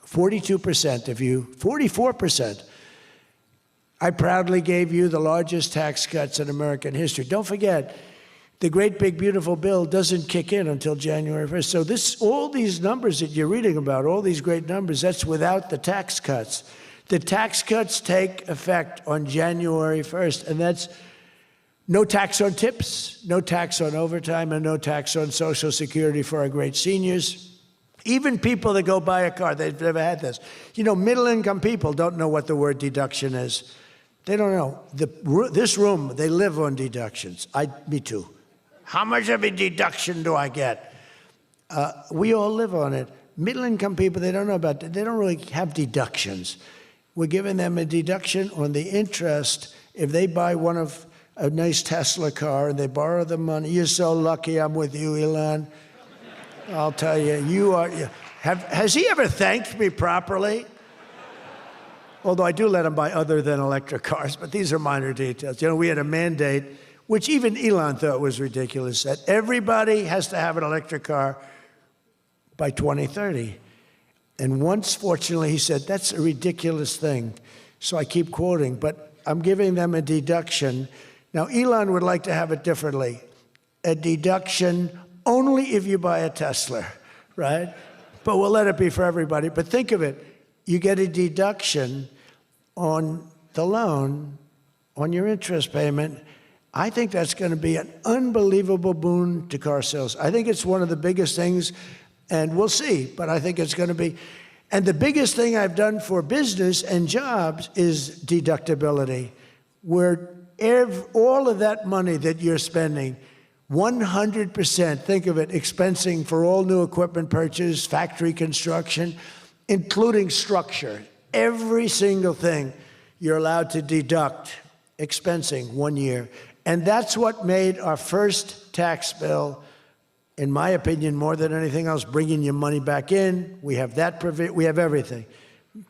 42% 44%. I proudly gave you the largest tax cuts in American history. Don't forget, the great big beautiful bill doesn't kick in until January 1st. So all these numbers that you're reading about, all these great numbers, that's without the tax cuts. The tax cuts take effect on January 1st, and that's no tax on tips, no tax on overtime, and no tax on Social Security for our great seniors. Even people that go buy a car, they've never had this. Middle-income people don't know what the word deduction is. They don't know. This room, they live on deductions. Me too. How much of a deduction do I get? We all live on it. Middle-income people, they don't know about that. They don't really have deductions. We're giving them a deduction on the interest if they buy a nice Tesla car and they borrow the money. You're so lucky I'm with you, Elon. I'll tell you, has he ever thanked me properly? Although I do let him buy other than electric cars, but these are minor details. We had a mandate, which even Elon thought was ridiculous, that everybody has to have an electric car by 2030. And once, fortunately, he said, that's a ridiculous thing. So I keep quoting, but I'm giving them a deduction. Now, Elon would like to have it differently. a deduction only if you buy a Tesla, right? But we'll let it be for everybody. But think of it. You get a deduction on the loan, on your interest payment. I think that's going to be an unbelievable boon to car sales. I think it's one of the biggest things, and we'll see, but I think it's going to be. And the biggest thing I've done for business and jobs is deductibility, where all of that money that you're spending, 100%, think of it, expensing for all new equipment purchase, factory construction, including structure. Every single thing you're allowed to deduct, expensing 1 year. And that's what made our first tax bill, in my opinion, more than anything else, bringing your money back in. We have that, we have everything.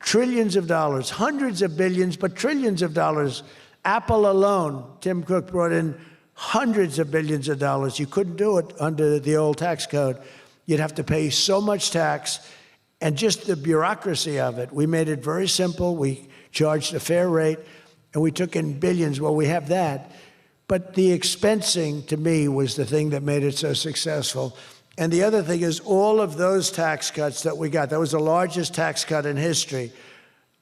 Trillions of dollars, hundreds of billions, but trillions of dollars. Apple alone, Tim Cook brought in hundreds of billions of dollars. You couldn't do it under the old tax code. You'd have to pay so much tax, and just the bureaucracy of it. We made it very simple. We charged a fair rate, and we took in billions. Well, we have that. But the expensing, to me, was the thing that made it so successful. And the other thing is all of those tax cuts that we got, that was the largest tax cut in history.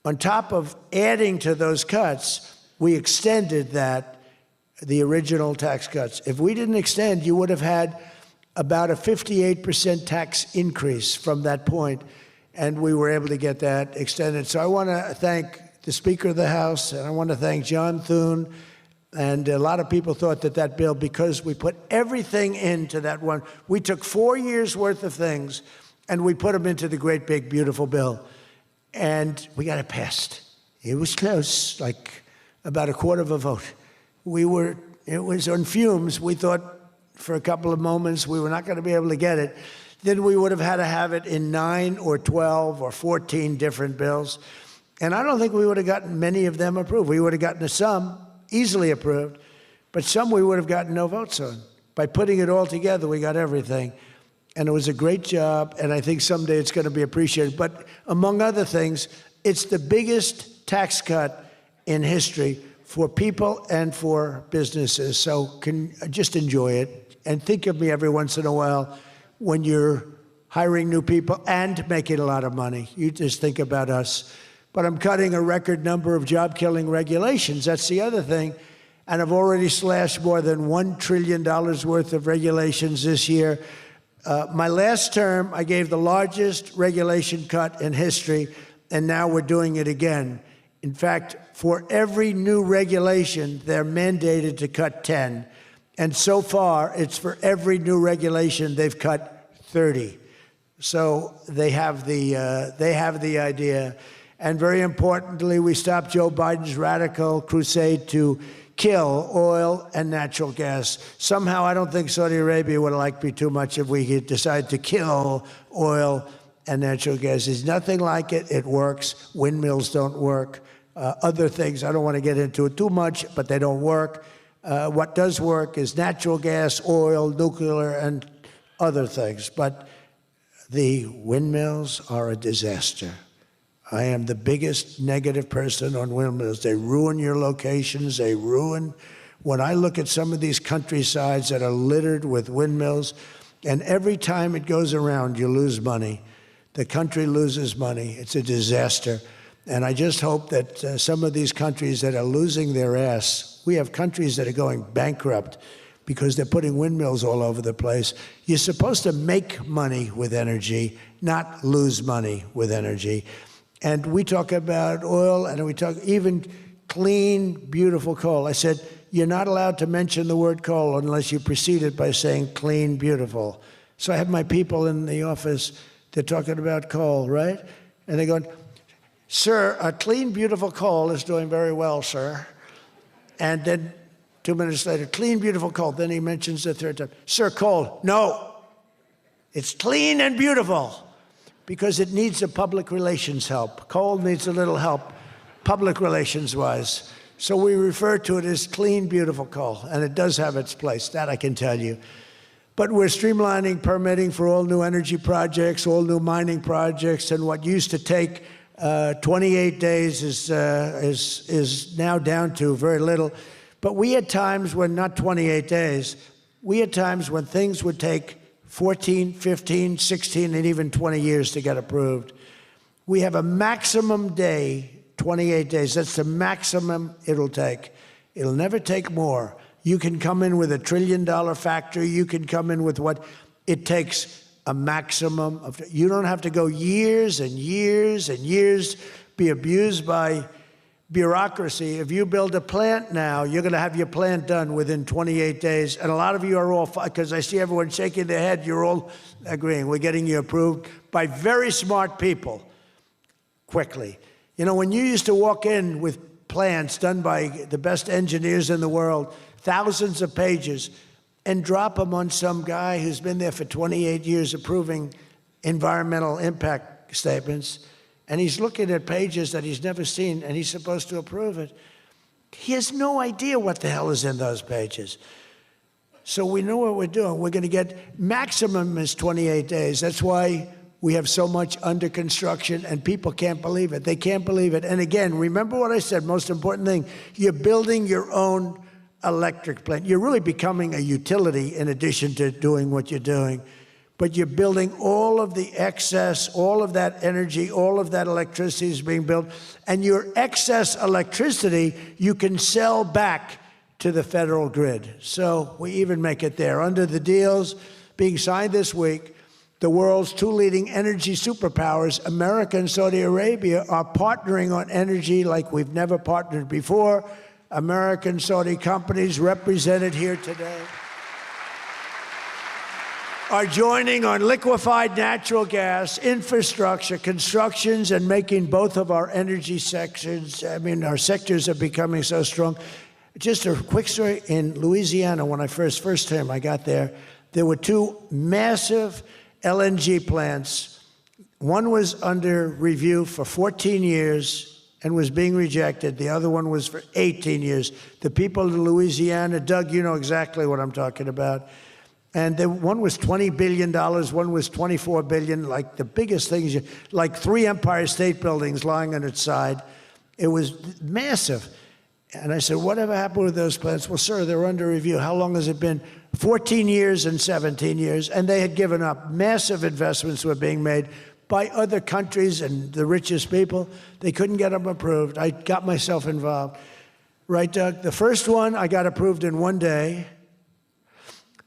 On top of adding to those cuts, we extended the original tax cuts. If we didn't extend, you would have had about a 58% tax increase from that point, and we were able to get that extended. So I want to thank the Speaker of the House, and I want to thank John Thune. And a lot of people thought that bill, because we put everything into that one, we took 4 years' worth of things, and we put them into the great, big, beautiful bill. And we got it passed. It was close, like about a quarter of a vote. It was on fumes. We thought for a couple of moments we were not going to be able to get it. Then we would have had to have it in 9 or 12 or 14 different bills. And I don't think we would have gotten many of them approved. We would have gotten some easily approved, but some we would have gotten no votes on. By putting it all together, we got everything. And it was a great job, and I think someday it's going to be appreciated. But among other things, it's the biggest tax cut in history for people and for businesses. So just enjoy it, and think of me every once in a while when you're hiring new people and making a lot of money. You just think about us. But I'm cutting a record number of job-killing regulations. That's the other thing. And I've already slashed more than $1 trillion worth of regulations this year. My last term, I gave the largest regulation cut in history, and now we're doing it again. In fact, for every new regulation, they're mandated to cut 10. And so far, it's for every new regulation, they've cut 30. So they have the idea. And very importantly, we stopped Joe Biden's radical crusade to kill oil and natural gas. Somehow, I don't think Saudi Arabia would like me too much if we could decide to kill oil and natural gas. There's nothing like it. It works. Windmills don't work. Other things, I don't want to get into it too much, but they don't work. What does work is natural gas, oil, nuclear, and other things. But the windmills are a disaster. I am the biggest negative person on windmills. They ruin your locations. They ruin. When I look at some of these countrysides that are littered with windmills, and every time it goes around, you lose money. The country loses money. It's a disaster. And I just hope that some of these countries that are losing their ass, we have countries that are going bankrupt because they're putting windmills all over the place. You're supposed to make money with energy, not lose money with energy. And we talk about oil, and we talk even clean, beautiful coal. I said, you're not allowed to mention the word coal unless you precede it by saying clean, beautiful. So I have my people in the office, they're talking about coal, right? And they're going, sir, a clean, beautiful coal is doing very well, sir. And then 2 minutes later, clean, beautiful coal. Then he mentions the third time, sir, coal. No, it's clean and beautiful. Because it needs a public relations help. Coal needs a little help, public relations-wise. So we refer to it as clean, beautiful coal, and it does have its place, that I can tell you. But we're streamlining permitting for all new energy projects, all new mining projects, and what used to take 28 days is now down to very little. But we had times when not 28 days, We had times when things would take 14, 15, 16, and even 20 years to get approved. We have a maximum day, 28 days. That's the maximum it'll take. It'll never take more. You can come in with $1 trillion factory. You can come in with what it takes a maximum of. You don't have to go years and years and years, be abused by bureaucracy. If you build a plant now, you're going to have your plant done within 28 days. And a lot of you are all, because I see everyone shaking their head, you're all agreeing. We're getting you approved by very smart people quickly. You know, when you used to walk in with plans done by the best engineers in the world, thousands of pages, and drop them on some guy who's been there for 28 years approving environmental impact statements, and he's looking at pages that he's never seen, and he's supposed to approve it. He has no idea what the hell is in those pages. So we know what we're doing. We're going to get maximum is 28 days. That's why we have so much under construction, and people can't believe it. They can't believe it. And again, remember what I said, most important thing, you're building your own electric plant. You're really becoming a utility in addition to doing what you're doing. But you're building all of the excess, all of that energy, all of that electricity is being built. And your excess electricity, you can sell back to the federal grid. So we even make it there. Under the deals being signed this week, the world's two leading energy superpowers, America and Saudi Arabia, are partnering on energy like we've never partnered before. American Saudi companies represented here today are joining on liquefied natural gas, infrastructure, constructions, and making both of our energy sections. I mean, our sectors are becoming so strong. Just a quick story. In Louisiana, when I first time I got there were two massive LNG plants. One was under review for 14 years and was being rejected. The other one was for 18 years. The people of Louisiana, Doug, you know exactly what I'm talking about. And one was $20 billion, one was $24 billion, like the biggest things, like 3 Empire State Buildings lying on its side. It was massive. And I said, whatever happened with those plants? Well, sir, they're under review. How long has it been? 14 years and 17 years. And they had given up. Massive investments were being made by other countries and the richest people. They couldn't get them approved. I got myself involved. Right, Doug? The first one, I got approved in 1 day.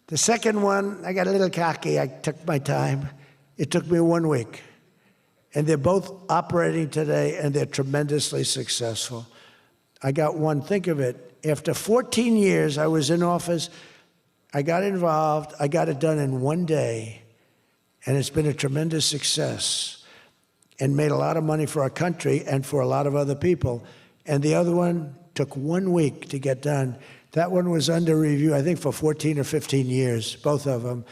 The second one, I got a little cocky. I took my time. It took me 1 week. And they're both operating today, and they're tremendously successful. I got one, think of it. After 14 years, I was in office. I got involved. I got it done in 1 day. And it's been a tremendous success and made a lot of money for our country and for a lot of other people. And the other one took 1 week to get done. That one was under review, I think, for 14 or 15 years, both of them.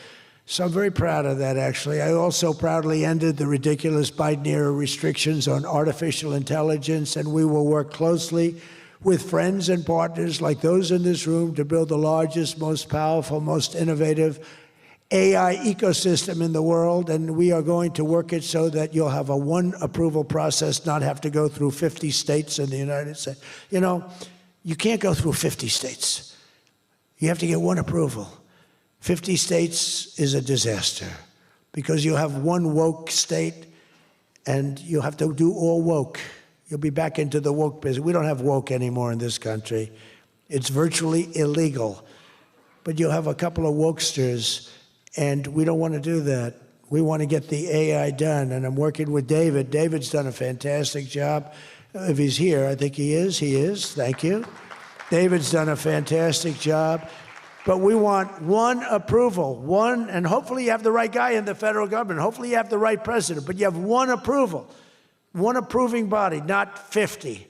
So I'm very proud of that, actually. I also proudly ended the ridiculous Biden-era restrictions on artificial intelligence, and we will work closely with friends and partners like those in this room to build the largest, most powerful, most innovative AI ecosystem in the world, and we are going to work it so that you'll have a one approval process, not have to go through 50 states in the United States. You know, you can't go through 50 states. You have to get one approval. 50 states is a disaster because you have one woke state and you have to do all woke. You'll be back into the woke business. We don't have woke anymore in this country. It's virtually illegal. But you'll have a couple of wokesters, and we don't want to do that. We want to get the AI done, and I'm working with David. David's done a fantastic job. If he's here, I think he is. He is. Thank you. David's done a fantastic job. But we want one approval, one, and hopefully you have the right guy in the federal government. Hopefully you have the right president, but you have one approval, one approving body, not 50,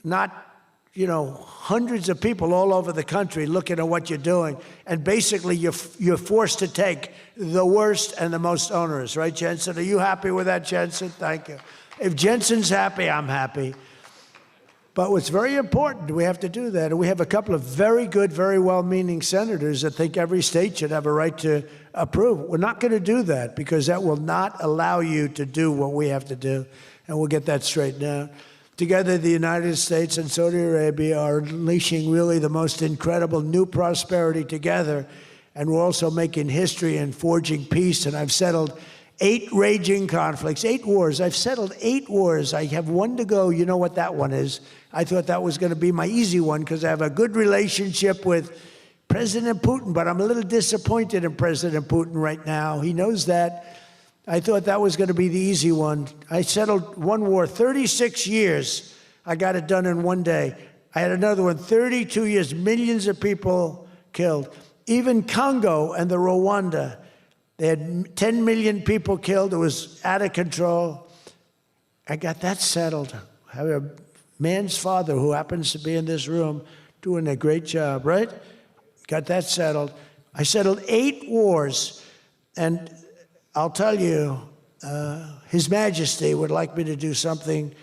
not, you know, hundreds of people all over the country looking at what you're doing. And basically you're forced to take the worst and the most onerous, right, Jensen? Are you happy with that, Jensen? Thank you. If Jensen's happy, I'm happy. But what's very important, we have to do that. And we have a couple of very good, very well-meaning senators that think every state should have a right to approve. We're not going to do that because that will not allow you to do what we have to do. And we'll get that straightened out. Together, the United States and Saudi Arabia are unleashing really the most incredible new prosperity together. and we're also making history and forging peace. And I've settled 8 raging conflicts, 8 wars. I've settled 8 wars. I have 1 to go. You know what that one is. I thought that was going to be my easy one because I have a good relationship with President Putin, but I'm a little disappointed in President Putin right now. He knows that. I thought that was going to be the easy one. I settled 1 war, 36 years. I got it done in 1 day. I had another one, 32 years, millions of people killed. Even Congo and the Rwanda, they had 10 million people killed. It was out of control. I got that settled. I have a man's father who happens to be in this room doing a great job, right? Got that settled. I settled 8 wars. And I'll tell you, His Majesty would like me to do something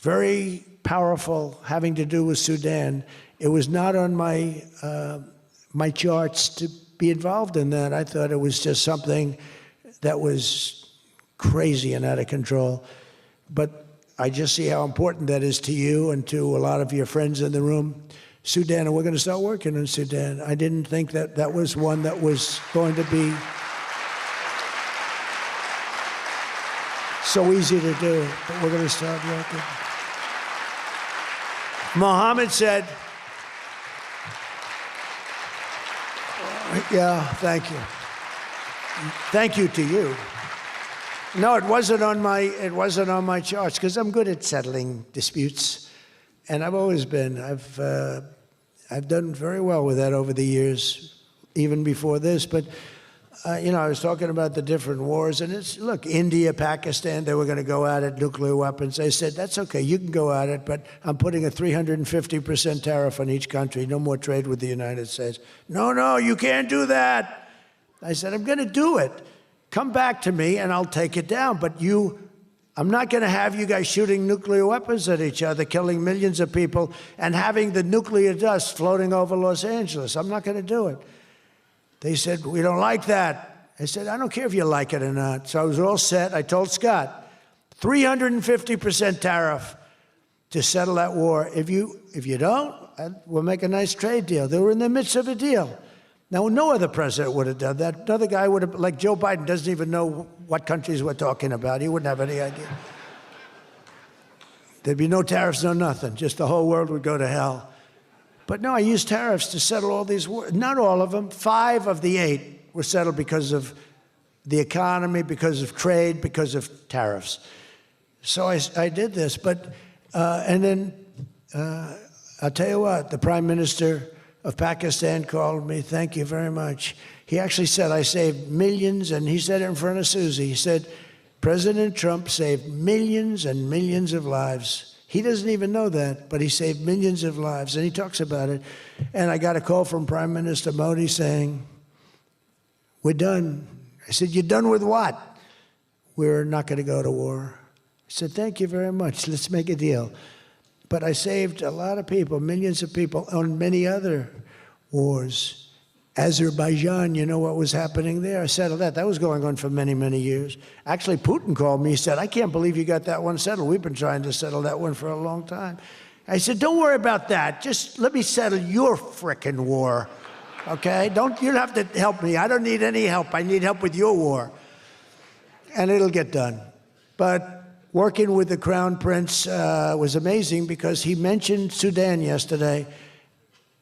very powerful having to do with Sudan. It was not on my my charts to be involved in that. I thought it was just something that was crazy and out of control. But I just see how important that is to you and to a lot of your friends in the room. Sudan, and we're going to start working in Sudan. I didn't think that that was one that was going to be so easy to do, but we're going to start working. Mohammed said, yeah, thank you. Thank you to you. No, it wasn't on my charts because I'm good at settling disputes, and I've always been. I've done very well with that over the years, even before this. But you know, I was talking about the different wars, and it's, look, India, Pakistan, they were going to go at it, nuclear weapons. I said, that's okay, you can go at it, but I'm putting a 350% tariff on each country, no more trade with the United States. No, you can't do that. I said, I'm going to do it. Come back to me, and I'll take it down, but I'm not going to have you guys shooting nuclear weapons at each other, killing millions of people, and having the nuclear dust floating over Los Angeles. I'm not going to do it. They said, we don't like that. I said, I don't care if you like it or not. So I was all set. I told Scott, 350% tariff to settle that war. If you don't, we'll make a nice trade deal. They were in the midst of a deal. Now, no other president would have done that. Another guy would have, like Joe Biden, doesn't even know what countries we're talking about. He wouldn't have any idea. There'd be no tariffs, no nothing. Just the whole world would go to hell. But no, I used tariffs to settle all these wars. Not all of them. 5 of the 8 were settled because of the economy, because of trade, because of tariffs. So I did this. But, and then I'll tell you what, the Prime Minister of Pakistan called me. Thank you very much. He actually said I saved millions, and he said it in front of Susie. He said, President Trump saved millions and millions of lives. He doesn't even know that, but he saved millions of lives, and he talks about it. And I got a call from Prime Minister Modi saying, we're done. I said, you're done with what? We're not going to go to war. I said, thank you very much. Let's make a deal. But I saved a lot of people, millions of people, on many other wars. Azerbaijan, you know what was happening there? I settled that. That was going on for many, many years. Actually, Putin called me. He said, I can't believe you got that one settled. We've been trying to settle that one for a long time. I said, don't worry about that. Just let me settle your frickin' war, okay? You don't have to help me. I don't need any help. I need help with your war. And it'll get done. But working with the Crown Prince was amazing because he mentioned Sudan yesterday.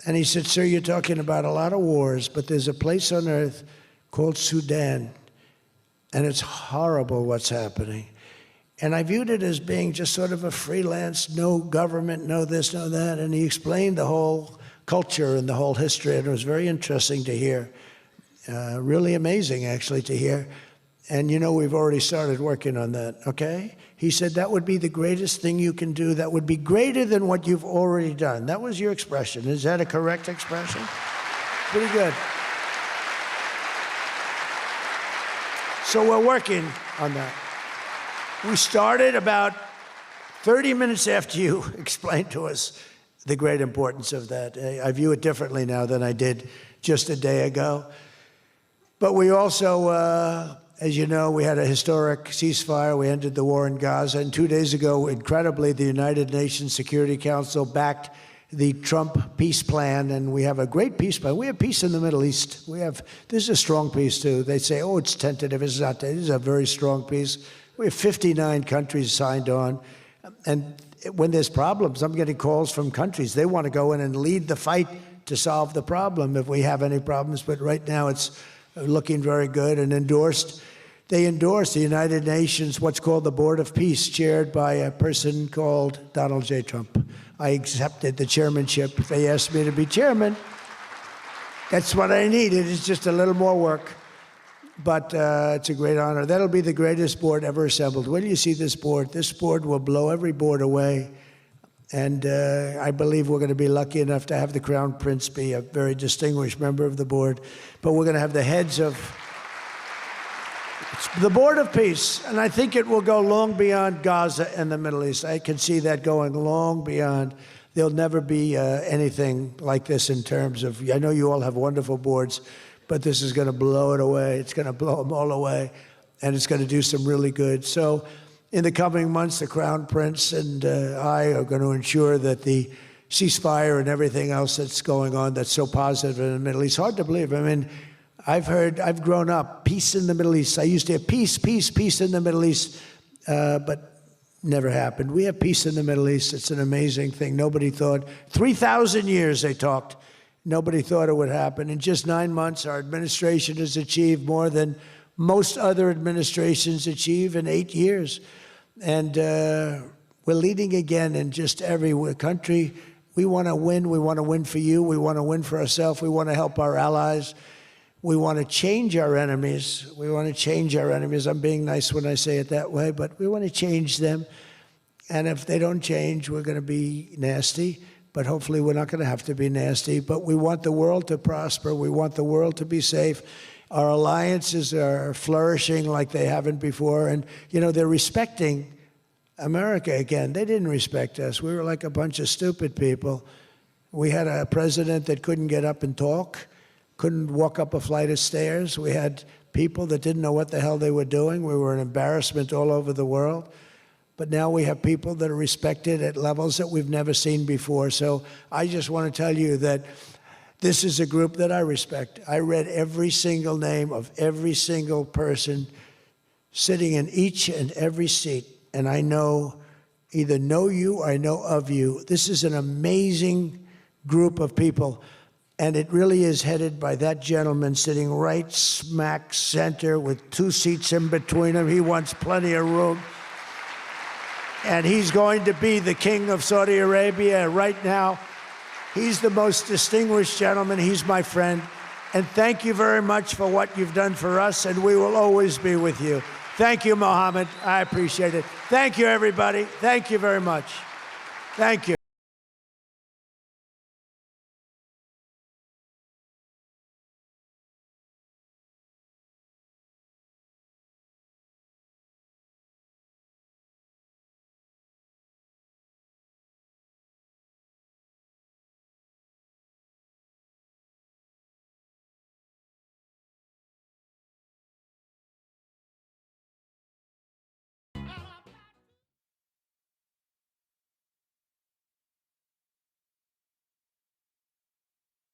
And he said, sir, you're talking about a lot of wars, but there's a place on earth called Sudan. And it's horrible what's happening. And I viewed it as being just sort of a freelance, no government, no this, no that. And he explained the whole culture and the whole history. And it was very interesting to hear. Really amazing, actually, to hear. And, you know, we've already started working on that, okay? He said that would be the greatest thing you can do. That would be greater than what you've already done. That was your expression. Is that a correct expression? Pretty good. So we're working on that. We started about 30 minutes after you explained to us the great importance of that. I view it differently now than I did just a day ago. But we also, as you know, we had a historic ceasefire. We ended the war in Gaza. And 2 days ago, incredibly, the United Nations Security Council backed the Trump peace plan, and we have a great peace plan. We have peace in the Middle East. This is a strong peace, too. They say, oh, it's tentative. It's not. This is a very strong peace. We have 59 countries signed on. And when there's problems, I'm getting calls from countries. They want to go in and lead the fight to solve the problem if we have any problems. But right now, it's looking very good and endorsed. They endorsed the United Nations, what's called the Board of Peace, chaired by a person called Donald J. Trump. I accepted the chairmanship. They asked me to be chairman. That's what I needed. It's just a little more work. But it's a great honor. That'll be the greatest board ever assembled. When you see this board will blow every board away. And I believe we're going to be lucky enough to have the Crown Prince be a very distinguished member of the board. But we're going to have the heads of the Board of Peace, and I think it will go long beyond Gaza and the Middle East. I can see that going long beyond. There'll never be anything like this in terms of, I know you all have wonderful boards, but this is going to blow it away. It's going to blow them all away, and it's going to do some really good. So in the coming months, the Crown Prince and I are going to ensure that the ceasefire and everything else that's going on that's so positive in the Middle East, hard to believe. I mean, I've grown up, peace in the Middle East. I used to have peace in the Middle East, but never happened. We have peace in the Middle East. It's an amazing thing. Nobody thought, 3,000 years they talked. Nobody thought it would happen. In just 9 months, our administration has achieved more than most other administrations achieve in 8 years. And we're leading again in just every country. We want to win. We want to win for you. We want to win for ourselves. We want to help our allies. We want to change our enemies. We want to change our enemies. I'm being nice when I say it that way, but we want to change them. And if they don't change, we're going to be nasty. But hopefully we're not going to have to be nasty. But we want the world to prosper. We want the world to be safe. Our alliances are flourishing like they haven't before. And, you know, they're respecting America again. They didn't respect us. We were like a bunch of stupid people. We had a president that couldn't get up and talk, couldn't walk up a flight of stairs. We had people that didn't know what the hell they were doing. We were an embarrassment all over the world. But now we have people that are respected at levels that we've never seen before. So I just want to tell you that this is a group that I respect. I read every single name of every single person sitting in each and every seat. And I either know you or I know of you. This is an amazing group of people. And it really is headed by that gentleman sitting right smack center with 2 seats in between him. He wants plenty of room. And he's going to be the king of Saudi Arabia right now. He's the most distinguished gentleman. He's my friend. And thank you very much for what you've done for us, and we will always be with you. Thank you, Mohammed. I appreciate it. Thank you, everybody. Thank you very much. Thank you.